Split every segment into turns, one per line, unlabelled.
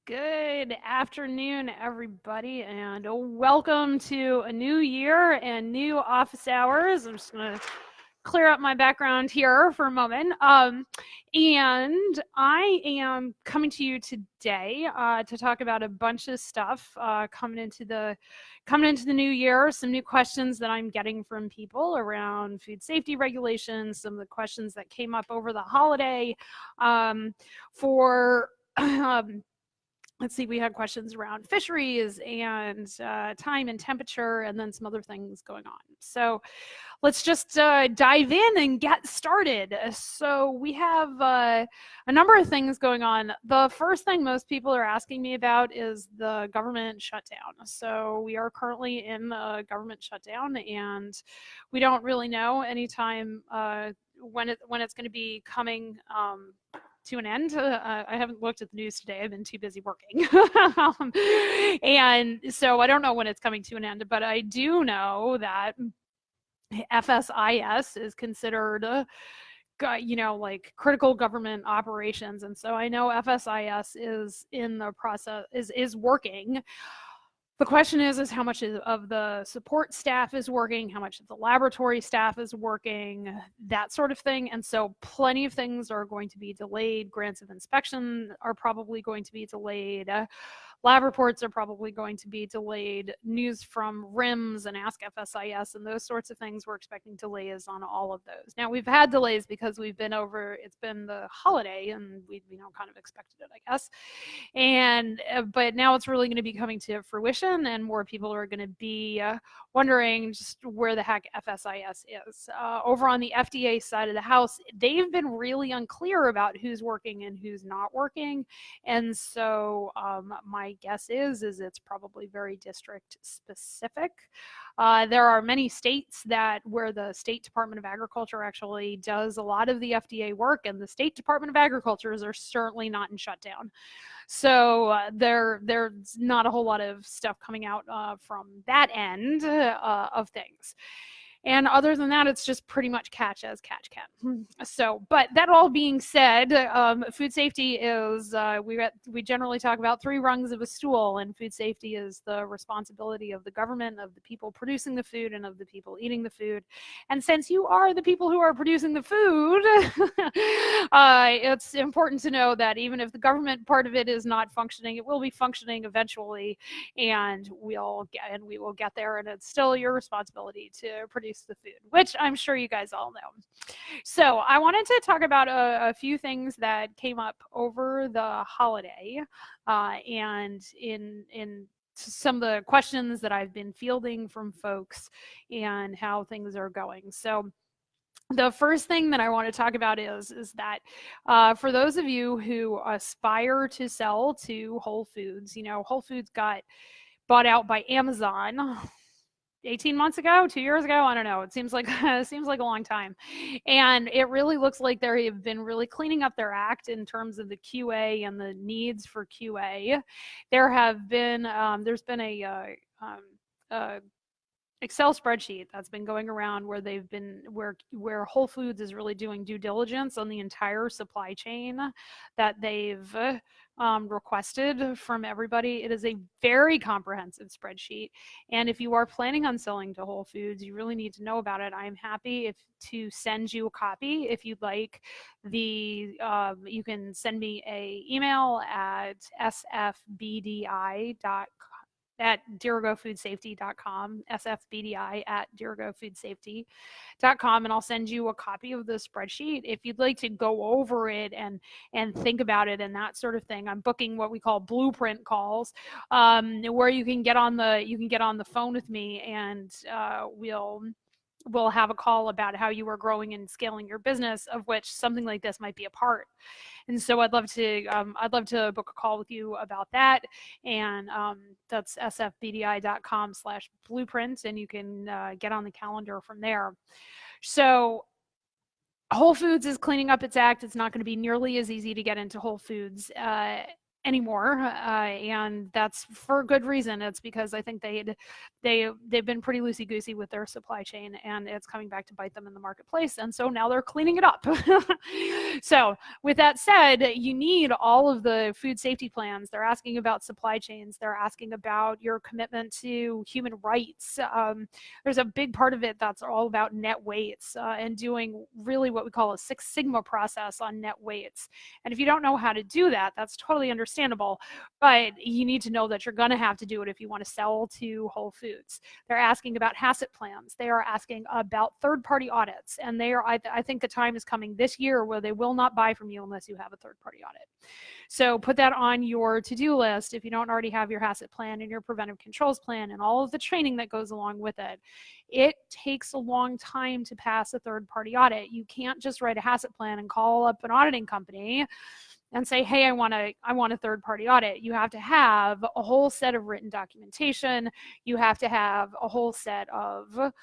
Good afternoon, everybody, and welcome to a new year and new office hours. I'm just going to clear up my background here for a moment. And I am coming to you today to talk about a bunch of stuff coming into the new year. Some new questions that I'm getting from people around food safety regulations. Some of the questions that came up over the holiday for. Let's see, we had questions around fisheries and time and temperature, and then some other things going on. So let's just dive in and get started. So we have a number of things going on. The first thing most people are asking me about is the government shutdown. So we are currently in a government shutdown, and we don't really know anytime when it's going to be coming to an end. I haven't looked at the news today. I've been too busy working. And so I don't know when it's coming to an end, but I do know that FSIS is considered like critical government operations. And so I know FSIS is in the process, is working. The question is how much of the support staff is working, how much of the laboratory staff is working, that sort of thing. And so plenty of things are going to be delayed. Grants of inspection are probably going to be delayed. Lab reports are probably going to be delayed. News from RIMS and Ask FSIS and those sorts of things, we're expecting delays on all of those. Now, we've had delays because it's been the holiday, and we kind of expected it, I guess. But now it's really going to be coming to fruition, and more people are going to be wondering just where the heck FSIS is. Over on the FDA side of the house, they've been really unclear about who's working and who's not working. And so my guess is it's probably very district specific. There are many states where the State Department of Agriculture actually does a lot of the FDA work, and the State Department of Agriculture are certainly not in shutdown. So there's not a whole lot of stuff coming out from that end of things. And other than that, it's just pretty much catch as catch can. So, but that all being said, food safety is, we generally talk about 3 rungs of a stool, and food safety is the responsibility of the government, of the people producing the food, and of the people eating the food. And since you are the people who are producing the food, it's important to know that even if the government part of it is not functioning, it will be functioning eventually, and we will get there, and it's still your responsibility to produce the food, which I'm sure you guys all know. So I wanted to talk about a few things that came up over the holiday and in some of the questions that I've been fielding from folks and how things are going. So the first thing that I want to talk about is that for those of you who aspire to sell to Whole Foods, Whole Foods got bought out by Amazon 18 months ago, 2 years ago, I don't know. It seems like a long time. And it really looks like they have been really cleaning up their act in terms of the QA and the needs for QA. There's been a Excel spreadsheet that's been going around where Whole Foods is really doing due diligence on the entire supply chain that they've requested from everybody. It is a very comprehensive spreadsheet, and if you are planning on selling to Whole Foods, you really need to know about it. I'm happy to send you a copy if you'd like. You can send me an email at sfbdi.com at dirigofoodSafety.com, sfbdi at dirigofoodSafety.com, and I'll send you a copy of the spreadsheet if you'd like to go over it and think about it and that sort of thing. I'm booking what we call blueprint calls, where you can get on the phone with me, and we'll have a call about how you are growing and scaling your business, of which something like this might be a part. And so I'd love to book a call with you about that. And that's sfbdi.com/blueprint, and you can get on the calendar from there. So Whole Foods is cleaning up its act. It's not going to be nearly as easy to get into Whole Foods anymore, and that's for a good reason. It's because I think they've been pretty loosey-goosey with their supply chain, and it's coming back to bite them in the marketplace, and so now they're cleaning it up. So with that said, you need all of the food safety plans. They're asking about supply chains. They're asking about your commitment to human rights. There's a big part of it that's all about net weights, and doing really what we call a Six Sigma process on net weights. And if you don't know how to do that, that's totally understandable, but you need to know that you're going to have to do it if you want to sell to Whole Foods. They're asking about HACCP plans. They are asking about third-party audits, and I think the time is coming this year where they will not buy from you unless you have a third-party audit. So put that on your to-do list if you don't already have your HACCP plan and your preventive controls plan and all of the training that goes along with it. It takes a long time to pass a third-party audit. You can't just write a HACCP plan and call up an auditing company and say, hey, I want a third-party audit. You have to have a whole set of written documentation. You have to have a whole set of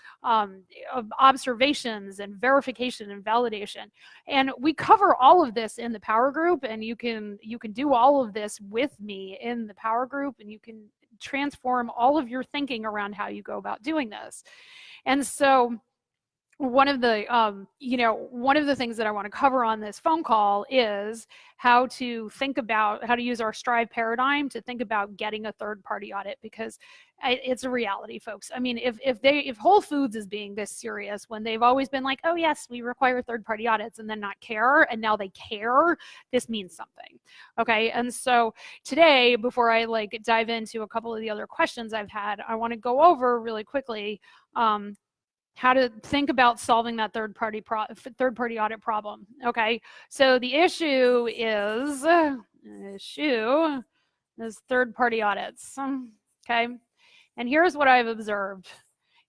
observations and verification and validation. And we cover all of this in the Power Group, and you can do all of this with me in the Power Group, and you can transform all of your thinking around how you go about doing this. And so one of the things that I want to cover on this phone call is how to think about how to use our Strive paradigm to think about getting a third-party audit, because it's a reality, folks. I mean, if Whole Foods is being this serious when they've always been like, oh yes, we require third-party audits, and then not care, and now they care, this means something. Okay, and so today, before I dive into a couple of the other questions I've had, I want to go over really quickly how to think about solving that third-party audit problem. Okay, so the issue is third-party audits. Okay, and here's what I've observed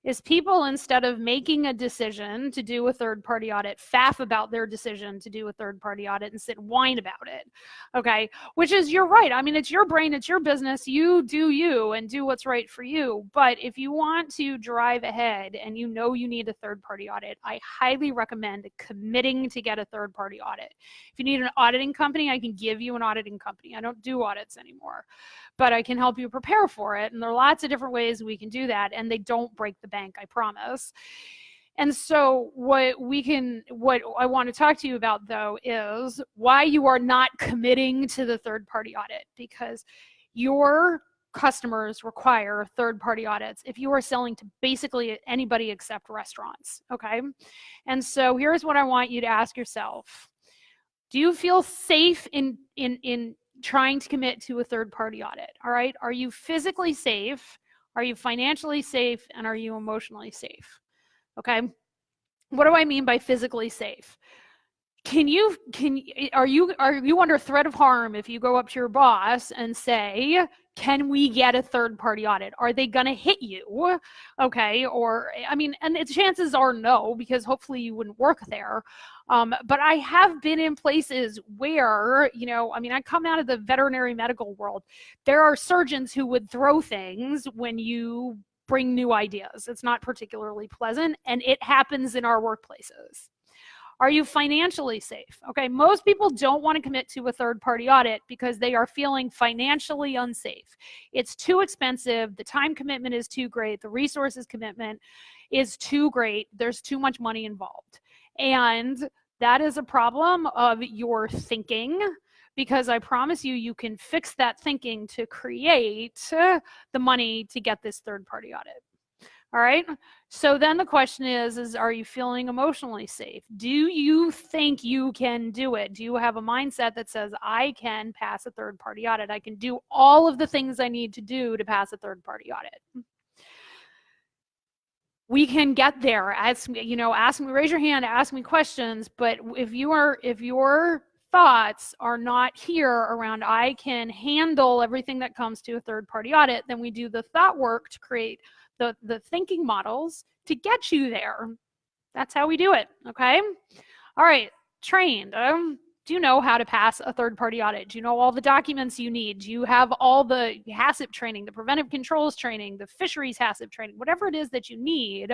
is people, instead of making a decision to do a third-party audit, faff about their decision to do a third-party audit and sit and whine about it. Okay, which is, you're right. I mean, it's your brain, it's your business. You do you and do what's right for you. But if you want to drive ahead and you know you need a third-party audit, I highly recommend committing to get a third-party audit. If you need an auditing company, I can give you an auditing company. I don't do audits anymore, but I can help you prepare for it. And there are lots of different ways we can do that, and they don't break the bank, I promise. And so what I want to talk to you about, though, is why you are not committing to the third-party audit, because your customers require third-party audits if you are selling to basically anybody except restaurants. Okay, and so here's what I want you to ask yourself. Do you feel safe in trying to commit to a third-party audit? All right, are you physically safe? Are you financially safe? And are you emotionally safe? Okay, what do I mean by physically safe? Are you under threat of harm if you go up to your boss and say, can we get a third-party audit? Are they going to hit you? Okay, or, I mean, and the chances are no, because hopefully you wouldn't work there. But I have been in places where, I mean, I come out of the veterinary medical world. There are surgeons who would throw things when you bring new ideas. It's not particularly pleasant, and it happens in our workplaces. Are you financially safe? Okay, most people don't want to commit to a third-party audit because they are feeling financially unsafe. It's too expensive, the time commitment is too great, the resources commitment is too great, there's too much money involved. And that is a problem of your thinking, because I promise you, you can fix that thinking to create the money to get this third-party audit. All right, so then the question is are you feeling emotionally safe? Do you think you can do it? Do you have a mindset that says, I can pass a third-party audit? I can do all of the things I need to do to pass a third-party audit. We can get there. Ask me, raise your hand, ask me questions. But if your thoughts are not here around, I can handle everything that comes to a third-party audit, then we do the thought work to create the thinking models to get you there. That's how we do it. Okay. All right. Trained. Do you know how to pass a third-party audit? Do you know all the documents you need? Do you have all the HACCP training, the preventive controls training, the fisheries HACCP training, whatever it is that you need?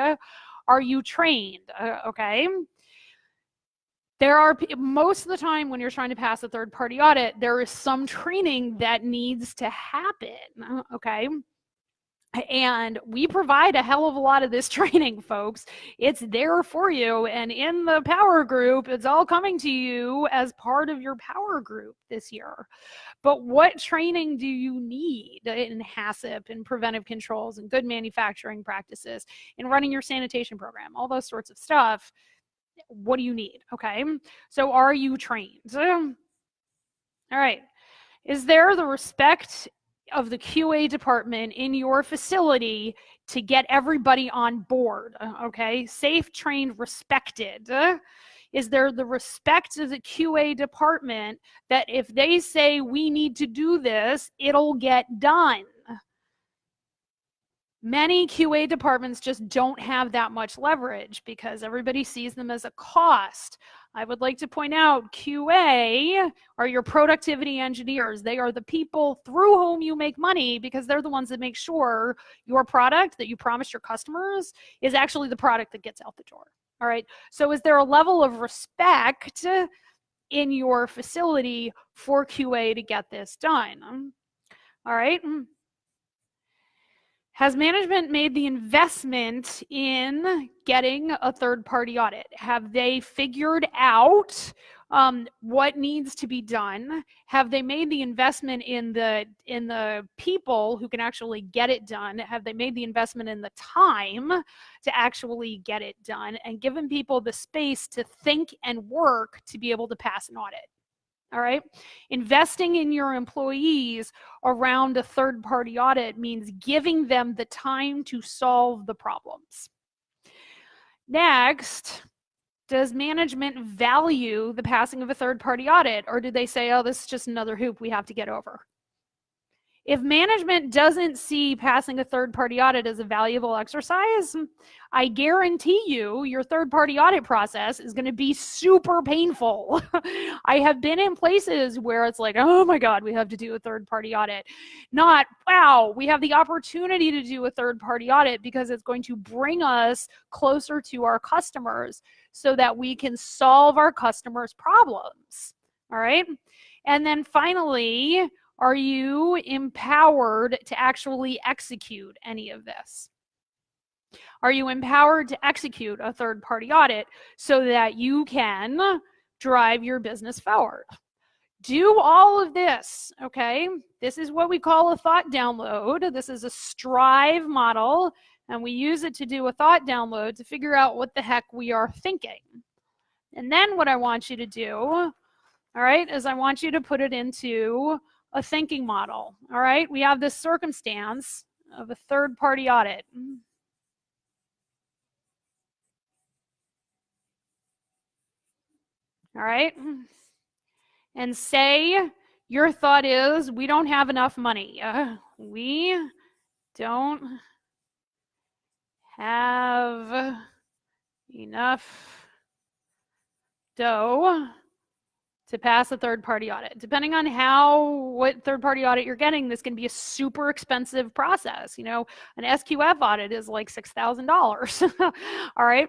Are you trained? Okay. most of the time when you're trying to pass a third-party audit, there is some training that needs to happen, okay? And we provide a hell of a lot of this training, folks. It's there for you. And in the power group, it's all coming to you as part of your power group this year. But what training do you need in HACCP and preventive controls and good manufacturing practices, in running your sanitation program, all those sorts of stuff? What do you need? Okay. So are you trained? All right. Is there the respect of the QA department in your facility to get everybody on board? Okay. Safe, trained, respected. Is there the respect of the QA department that if they say we need to do this, it'll get done? Many QA departments just don't have that much leverage because everybody sees them as a cost. I would like to point out QA are your productivity engineers. They are the people through whom you make money because they're the ones that make sure your product that you promised your customers is actually the product that gets out the door. All right. So is there a level of respect in your facility for QA to get this done? All right. Has management made the investment in getting a third-party audit? Have they figured out what needs to be done? Have they made the investment in the people who can actually get it done? Have they made the investment in the time to actually get it done and given people the space to think and work to be able to pass an audit? All right. Investing in your employees around a third-party audit means giving them the time to solve the problems. Next, does management value the passing of a third-party audit, or do they say, oh, this is just another hoop we have to get over? If management doesn't see passing a third-party audit as a valuable exercise, I guarantee you your third-party audit process is going to be super painful. I have been in places where it's like, oh my God, we have to do a third-party audit. Not, wow, we have the opportunity to do a third-party audit because it's going to bring us closer to our customers so that we can solve our customers' problems. All right? And then finally, are you empowered to actually execute any of this? Are you empowered to execute a third-party audit so that you can drive your business forward? Do all of this, okay? This is what we call a thought download. This is a Strive model, and we use it to do a thought download to figure out what the heck we are thinking. And then what I want you to do, all right, is I want you to put it into a thinking model. All right, we have this circumstance of a third-party audit. All right, and say your thought is we don't have enough money. We don't have enough dough to pass a third-party audit. Depending on what third-party audit you're getting, this can be a super expensive process. You know, an SQF audit is like $6,000. All right.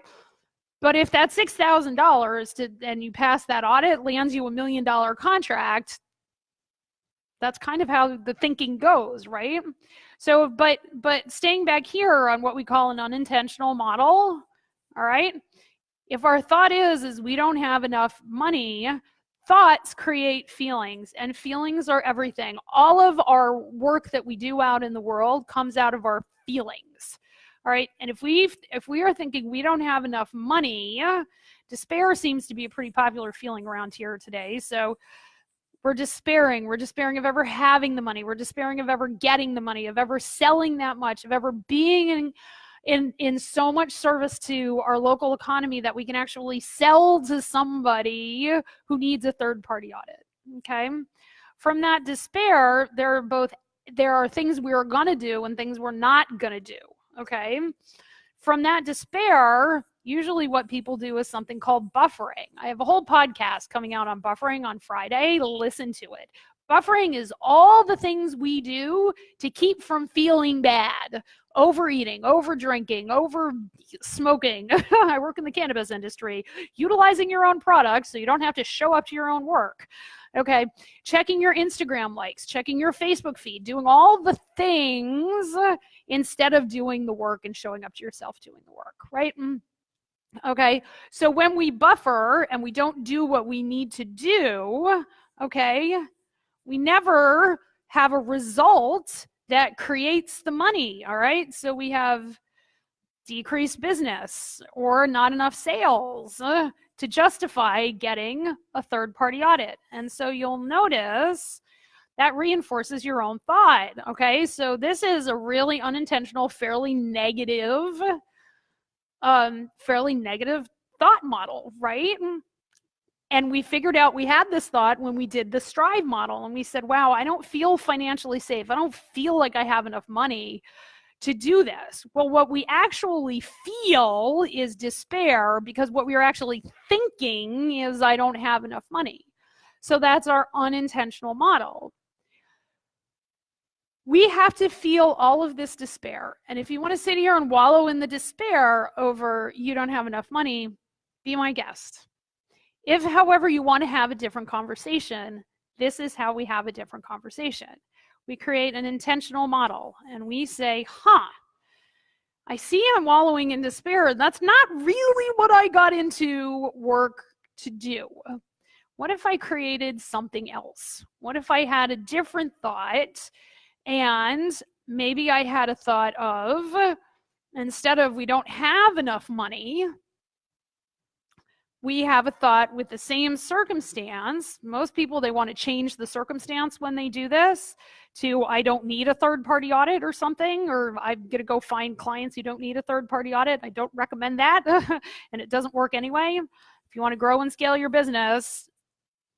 But if that $6,000 and you pass that audit lands you $1 million contract, that's kind of how the thinking goes, right? So, but staying back here on what we call an unintentional model, all right? If our thought is we don't have enough money, thoughts create feelings, and feelings are everything. All of our work that we do out in the world comes out of our feelings. All right, and if we are thinking we don't have enough money, despair seems to be a pretty popular feeling around here today. So we're despairing. We're despairing of ever having the money. We're despairing of ever getting the money, of ever selling that much, of ever being in so much service to our local economy that we can actually sell to somebody who needs a third-party audit. Okay, from that despair, there are things we are going to do and things we're not going to do. Okay, from that despair, usually what people do is something called buffering. I have a whole podcast coming out on buffering on Friday. Listen to it. Buffering is all the things we do to keep from feeling bad. Overeating, over drinking, over smoking. I work in the cannabis industry. Utilizing your own products so you don't have to show up to your own work. Okay, checking your Instagram likes, checking your Facebook feed, doing all the things instead of doing the work and showing up to yourself doing the work, right? Okay, so when we buffer and we don't do what we need to do, okay, we never have a result that creates the money, all right? So we have decreased business or not enough sales to justify getting a third-party audit. And so you'll notice that reinforces your own thought, okay? So this is a really unintentional, fairly negative thought model, right? And we figured out we had this thought when we did the Strive model, and we said, wow, I don't feel financially safe. I don't feel like I have enough money to do this. Well, what we actually feel is despair, because what we are actually thinking is I don't have enough money. So that's our unintentional model. We have to feel all of this despair. And if you want to sit here and wallow in the despair over you don't have enough money, be my guest. If, however, you want to have a different conversation, this is how we have a different conversation. We create an intentional model and we say, I see I'm wallowing in despair. That's not really what I got into work to do. What if I created something else? What if I had a different thought? And maybe I had a thought of, instead of we don't have enough money, we have a thought with the same circumstance. Most people, they want to change the circumstance when they do this to I don't need a third-party audit or something, or I'm going to go find clients who don't need a third-party audit. I don't recommend that, and it doesn't work anyway. If you want to grow and scale your business,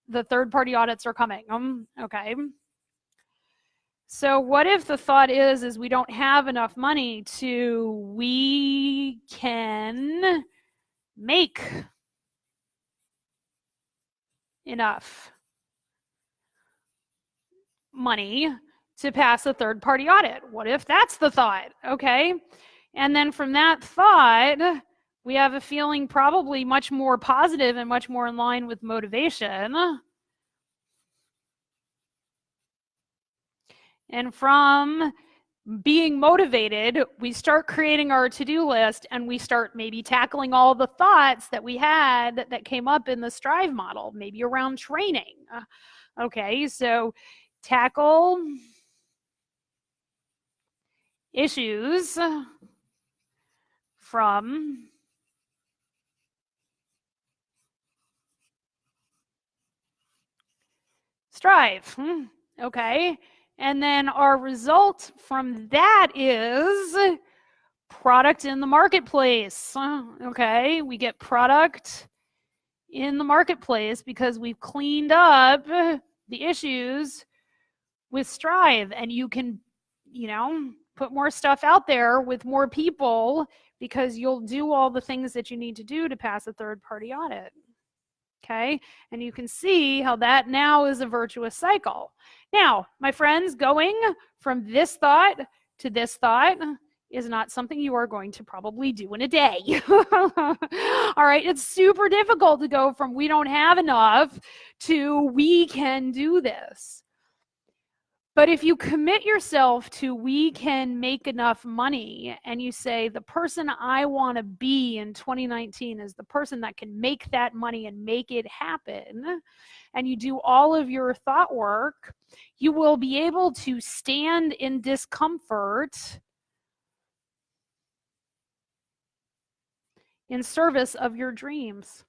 the third-party audits are coming. Okay. So what if the thought is we don't have enough money we can make enough money to pass a third-party audit? What if that's the thought? Okay. And then from that thought, we have a feeling probably much more positive and much more in line with motivation. And from being motivated, we start creating our to-do list and we start maybe tackling all the thoughts that we had that came up in the Strive model, maybe around training. Okay, so tackle issues from Strive. Okay. And then our result from that is product in the marketplace. Okay, we get product in the marketplace because we've cleaned up the issues with Strive. And you can, put more stuff out there with more people because you'll do all the things that you need to do to pass a third-party audit. Okay, and you can see how that now is a virtuous cycle. Now, my friends, going from this thought to this thought is not something you are going to probably do in a day. All right, it's super difficult to go from we don't have enough to we can do this. But if you commit yourself to we can make enough money and you say the person I want to be in 2019 is the person that can make that money and make it happen, and you do all of your thought work, you will be able to stand in discomfort in service of your dreams.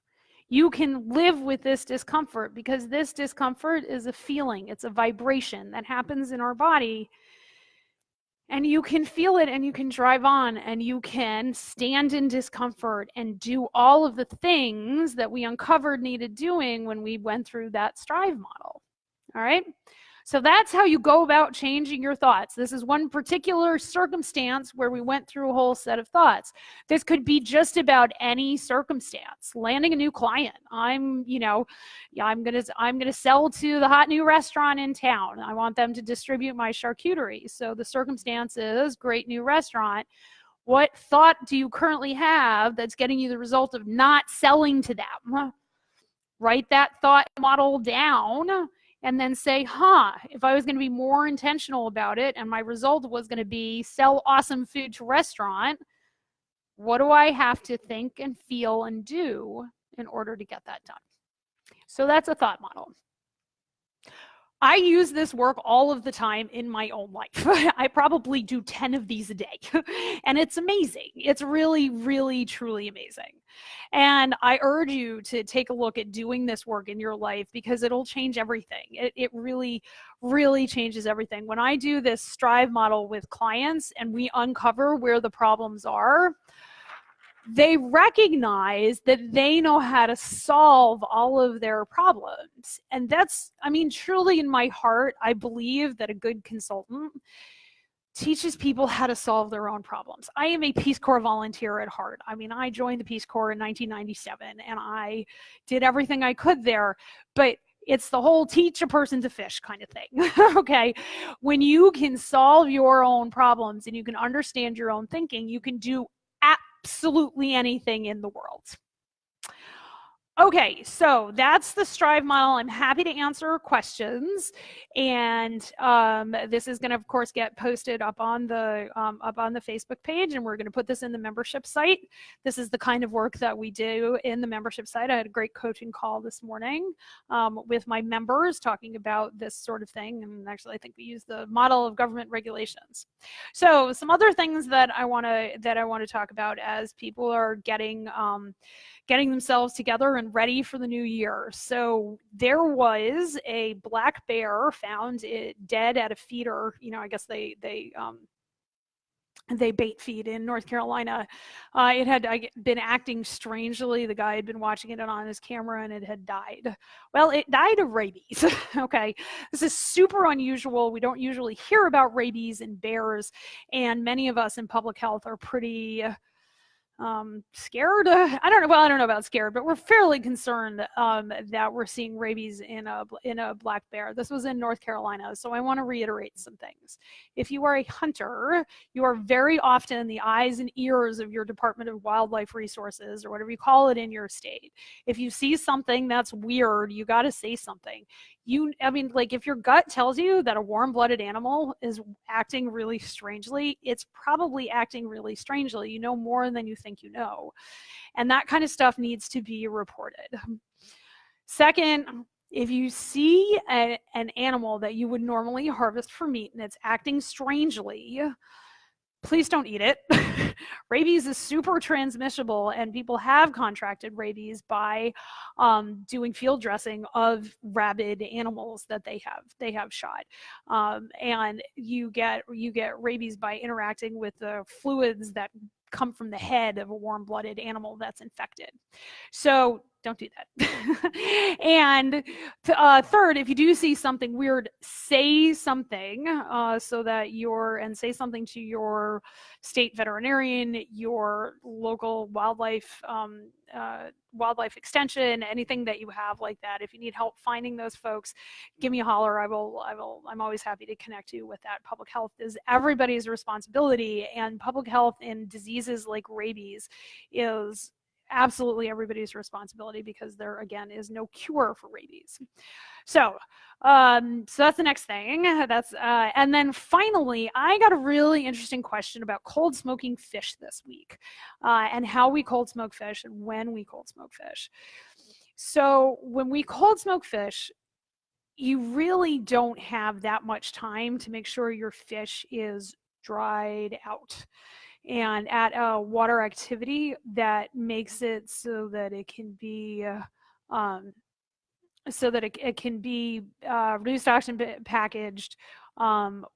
You can live with this discomfort because this discomfort is a feeling. It's a vibration that happens in our body. And you can feel it and you can drive on and you can stand in discomfort and do all of the things that we uncovered needed doing when we went through that Strive model. All right? So that's how you go about changing your thoughts. This is one particular circumstance where we went through a whole set of thoughts. This could be just about any circumstance. Landing a new client. I'm gonna sell to the hot new restaurant in town. I want them to distribute my charcuterie. So the circumstance is great new restaurant. What thought do you currently have that's getting you the result of not selling to them? Write that thought model down and then say, if I was going to be more intentional about it and my result was going to be sell awesome food to restaurant, what do I have to think and feel and do in order to get that done? So that's a thought model. I use this work all of the time in my own life. I probably do 10 of these a day, and it's amazing. It's really, really, truly amazing. And I urge you to take a look at doing this work in your life because it'll change everything. It really, really changes everything. When I do this Strive model with clients and we uncover where the problems are, they recognize that they know how to solve all of their problems. And that's, truly in my heart, I believe that a good consultant teaches people how to solve their own problems. I am a Peace Corps volunteer at heart. I joined the Peace Corps in 1997 and I did everything I could there, but it's the whole teach a person to fish kind of thing. Okay. When you can solve your own problems and you can understand your own thinking, you can do absolutely anything in the world. Okay, so that's the Strive model. I'm happy to answer questions, and this is going to, of course, get posted up on the Facebook page, and we're going to put this in the membership site. This is the kind of work that we do in the membership site. I had a great coaching call this morning with my members talking about this sort of thing, and actually, I think we use the model of government regulations. So, some other things that I want to talk about as people are getting themselves together and ready for the new year. So there was a black bear found dead at a feeder. I guess they bait feed in North Carolina. It had been acting strangely. The guy had been watching it on his camera and it had died. Well, it died of rabies. Okay. This is super unusual. We don't usually hear about rabies in bears, and many of us in public health are pretty scared. I don't know about scared, but we're fairly concerned that we're seeing rabies in a black bear. This was in North Carolina, so I want to reiterate some things. If you are a hunter, you are very often the eyes and ears of your Department of Wildlife Resources, or whatever you call it in your state. If you see something that's weird, you got to say something. If your gut tells you that a warm-blooded animal is acting really strangely, it's probably acting really strangely. You know more than you think you know. And that kind of stuff needs to be reported. Second, if you see an animal that you would normally harvest for meat and it's acting strangely, please don't eat it. Rabies is super transmissible, and people have contracted rabies by doing field dressing of rabid animals that they have shot. And you get rabies by interacting with the fluids that come from the head of a warm-blooded animal that's infected. So don't do that. And third, if you do see something weird, say something say something to your state veterinarian, your local wildlife extension, anything that you have like that. If you need help finding those folks, give me a holler. I'm always happy to connect you with that. Public health is everybody's responsibility, and public health in diseases like rabies is absolutely everybody's responsibility because there, again, is no cure for rabies. So that's the next thing. And then finally, I got a really interesting question about cold smoking fish this week, and how we cold smoke fish and when we cold smoke fish. So when we cold smoke fish, you really don't have that much time to make sure your fish is dried out and at a water activity that makes it so that it can be reduced oxygen packaged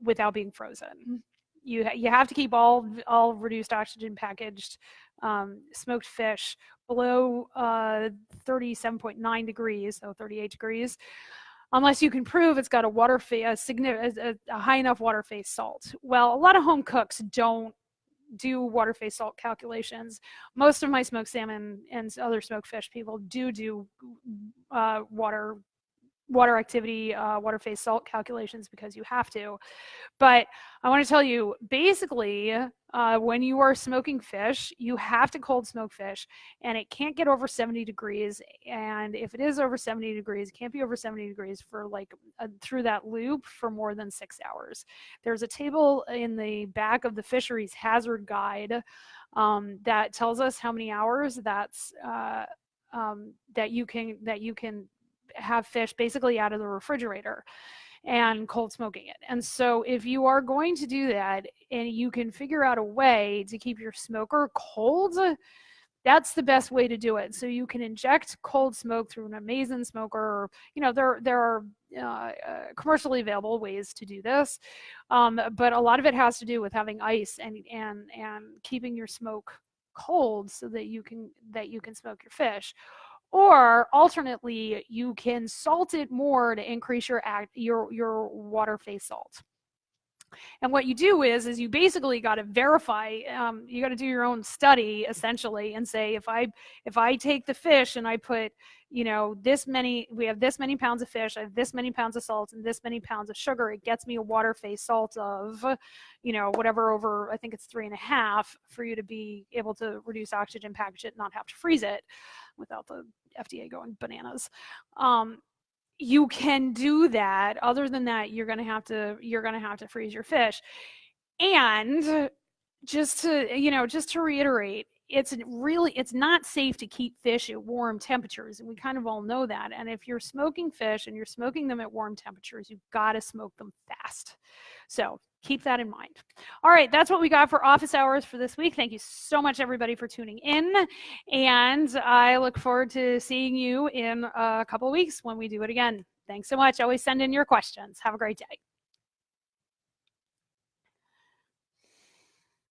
without being frozen. You have to keep all reduced oxygen packaged smoked fish below 37.9 degrees, so 38 degrees. unless you can prove it's got a water phase, a high enough water phase salt. Well, a lot of home cooks don't do water phase salt calculations. Most of my smoked salmon and other smoked fish people do water activity, water phase salt calculations because you have to. But I want to tell you, basically, when you are smoking fish, you have to cold smoke fish, and it can't get over 70 degrees. And if it is over 70 degrees, it can't be over 70 degrees for like through that loop for more than 6 hours. There's a table in the back of the fisheries hazard guide that tells us how many hours that's that you can have fish basically out of the refrigerator and cold smoking it. And so if you are going to do that and you can figure out a way to keep your smoker cold, that's the best way to do it. So you can inject cold smoke through an amazing smoker. Or, you know, there are commercially available ways to do this, but a lot of it has to do with having ice and keeping your smoke cold so that you can smoke your fish. Or alternately, you can salt it more to increase your water phase salt. And what you do is you basically got to verify. You got to do your own study essentially, and say if I take the fish and I put, you know, we have this many pounds of fish, I have this many pounds of salt and this many pounds of sugar, it gets me a water phase salt of, you know, whatever over, I think it's 3.5 for you to be able to reduce oxygen, package it, not have to freeze it without the FDA going bananas. You can do that. Other than that, you're gonna have to freeze your fish. And just to reiterate, it's not safe to keep fish at warm temperatures, and we kind of all know that. And if you're smoking fish and you're smoking them at warm temperatures, you've got to smoke them fast. So keep that in mind. All right, that's what we got for office hours for this week. Thank you so much, everybody, for tuning in. And I look forward to seeing you in a couple of weeks when we do it again. Thanks so much. Always send in your questions. Have a great day.